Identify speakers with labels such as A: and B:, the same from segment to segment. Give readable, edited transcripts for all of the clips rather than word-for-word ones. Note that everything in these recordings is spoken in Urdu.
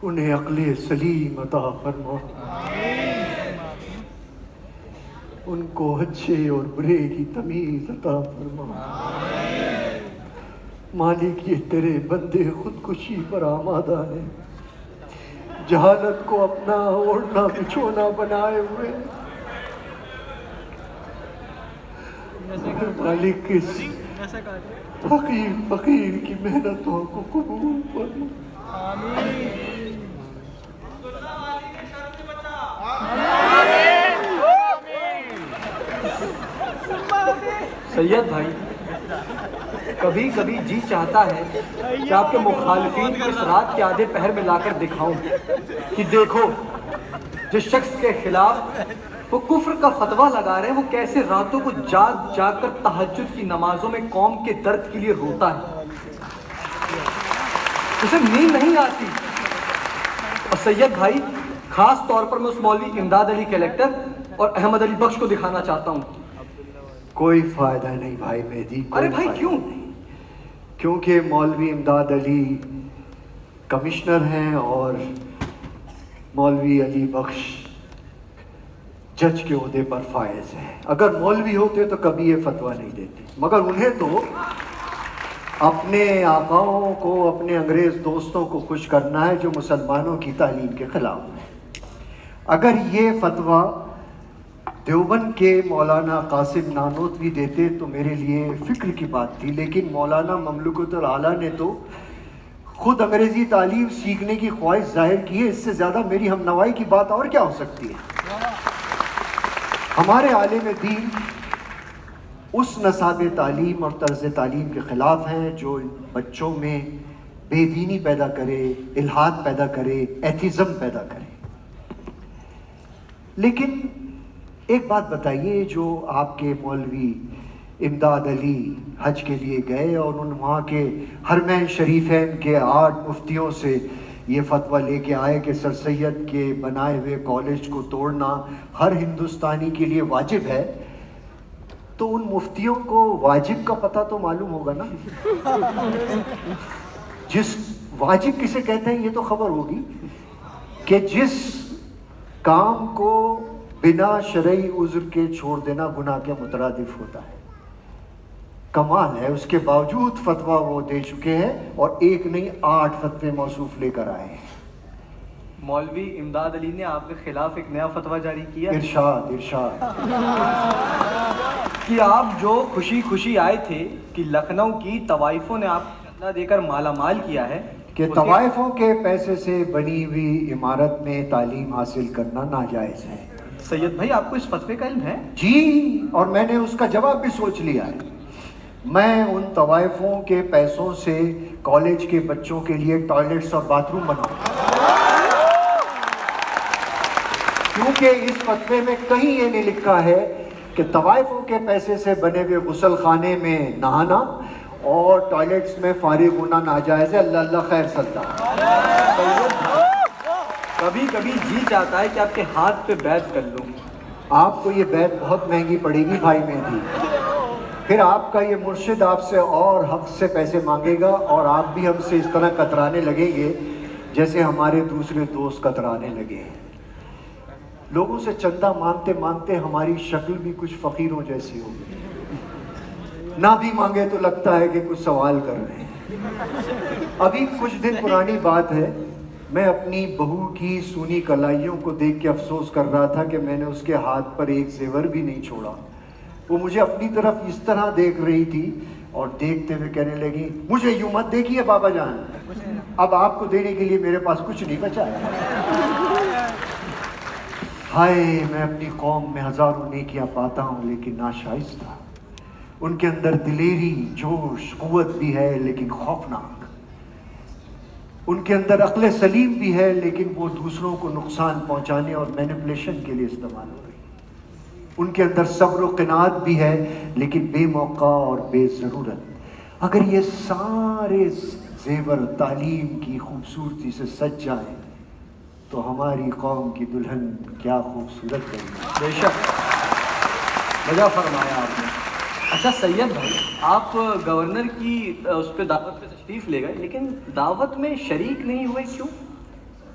A: انہیں عقل سلیم عطا فرما، ان کو اچھے اور برے کی تمیز عطا فرما۔ مالک یہ تیرے بندے خودکشی پر آمادہ ہیں، جہالت کو اپنا اوڑھنا بچھونا بنائے ہوئے۔ مالک اس فقیر کی محنتوں کو قبول فرما۔
B: سید بھائی، کبھی کبھی جی چاہتا ہے کہ آپ کے مخالفین کو اس رات کے آدھے پہر میں لا کر دکھاؤں کہ دیکھو جس شخص کے خلاف وہ کفر کا فتویٰ لگا رہے ہیں وہ کیسے راتوں کو جاگ جاگ کر تہجد کی نمازوں میں قوم کے درد کے لیے روتا ہے، اسے نیند نہیں آتی۔ اور سید بھائی، خاص طور پر میں اس مولوی امداد علی کلیکٹر اور احمد علی بخش کو دکھانا چاہتا ہوں۔
A: کوئی فائدہ نہیں بھائی مہدی۔
B: ارے بھائی کیوں؟
A: کیونکہ مولوی امداد علی کمشنر ہیں اور مولوی علی بخش جج کے عہدے پر فائز ہیں۔ اگر مولوی ہوتے تو کبھی یہ فتویٰ نہیں دیتے، مگر انہیں تو اپنے آقاؤں کو، اپنے انگریز دوستوں کو خوش کرنا ہے جو مسلمانوں کی تعلیم کے خلاف ہے۔ اگر یہ فتویٰ دیوبند کے مولانا قاسم نانوتوی دیتے تو میرے لیے فکر کی بات تھی، لیکن مولانا مملکت العالیٰ نے تو خود انگریزی تعلیم سیکھنے کی خواہش ظاہر کی ہے۔ اس سے زیادہ میری ہم نوائی کی بات اور کیا ہو سکتی ہے؟ ہمارے عالم دین اس نصاب تعلیم اور طرز تعلیم کے خلاف ہیں جو بچوں میں بے دینی پیدا کرے، الحاد پیدا کرے، ایتھیزم پیدا کرے۔ لیکن ایک بات بتائیے، جو آپ کے مولوی امداد علی حج کے لیے گئے اور ان وہاں کے حرمین شریفین کے 8 مفتیوں سے یہ فتویٰ لے کے آئے کہ سر سید کے بنائے ہوئے کالج کو توڑنا ہر ہندوستانی کے لیے واجب ہے، تو ان مفتیوں کو واجب کا پتہ تو معلوم ہوگا نا؟ جس واجب کسے کہتے ہیں یہ تو خبر ہوگی کہ جس کام کو بنا شرعی عذر کے چھوڑ دینا گناہ کے مترادف ہوتا ہے۔ کمال ہے، اس کے باوجود فتویٰ وہ دے چکے ہیں اور ایک نہیں 8 فتوے موصوف لے کر آئے ہیں۔
B: مولوی امداد علی نے آپ کے خلاف ایک نیا فتویٰ جاری کیا،
A: ارشاد
B: کہ آپ جو خوشی خوشی آئے تھے کہ لکھنؤ کی طوائفوں نے آپ کو چندہ دے کر مالا مال کیا ہے،
A: کہ طوائفوں کے پیسے سے بنی ہوئی عمارت میں تعلیم حاصل کرنا ناجائز ہے۔
B: سید بھائی، آپ کو اس فتوے کا علم ہے؟
A: جی، اور میں نے اس کا جواب بھی سوچ لیا ہے۔ میں ان طوائفوں کے پیسوں سے کالج کے بچوں کے لیے ٹوائلٹس اور باتھ روم بناؤں، کیونکہ اس فتوے میں کہیں یہ نہیں لکھا ہے کہ طوائفوں کے پیسے سے بنے ہوئے غسل خانے میں نہانا اور ٹوائلٹس میں فارغ ہونا ناجائز ہے۔ اللہ اللہ خیر سدا۔
B: کبھی کبھی جی چاہتا ہے کہ آپ کے ہاتھ پہ بیعت کر لوں۔
A: آپ کو یہ بیعت بہت مہنگی پڑے گی بھائی مہدی، پھر آپ کا یہ مرشد آپ سے اور حق سے پیسے مانگے گا اور آپ بھی ہم سے اس طرح کترانے لگیں گے جیسے ہمارے دوسرے دوست کترانے لگے ہیں۔ لوگوں سے چندہ مانگتے مانگتے ہماری شکل بھی کچھ فقیروں جیسی ہو گئی، نہ بھی مانگے تو لگتا ہے کہ کچھ سوال کر رہے ہیں۔ ابھی کچھ دن پرانی بات ہے، میں اپنی بہو کی سونی کلائیوں کو دیکھ کے افسوس کر رہا تھا کہ میں نے اس کے ہاتھ پر ایک زیور بھی نہیں چھوڑا۔ وہ مجھے اپنی طرف اس طرح دیکھ رہی تھی اور دیکھتے ہوئے کہنے لگی، مجھے یوں مت دیکھیے بابا جان، اب آپ کو دینے کے لیے میرے پاس کچھ نہیں بچا ہے۔ ہائے، میں اپنی قوم میں ہزاروں نیکیاں پاتا ہوں لیکن ناشائستہ۔ ان کے اندر دلیری، جوش، قوت بھی ہے لیکن خوفناک۔ ان کے اندر عقل سلیم بھی ہے لیکن وہ دوسروں کو نقصان پہنچانے اور مینپولیشن کے لیے استعمال ہو رہی ہے۔ ان کے اندر صبر و قناعت بھی ہے لیکن بے موقع اور بے ضرورت۔ اگر یہ سارے زیور تعلیم کی خوبصورتی سے سج جائیں تو ہماری قوم کی دلہن کیا خوبصورت ہے۔
B: بے شک، مزہ فرمایا آپ نے۔ اچھا سید بھائی، آپ گورنر کی اس پہ دعوت پہ تشریف لے گئے لیکن دعوت میں شریک نہیں ہوئے، کیوں؟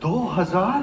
A: 2000?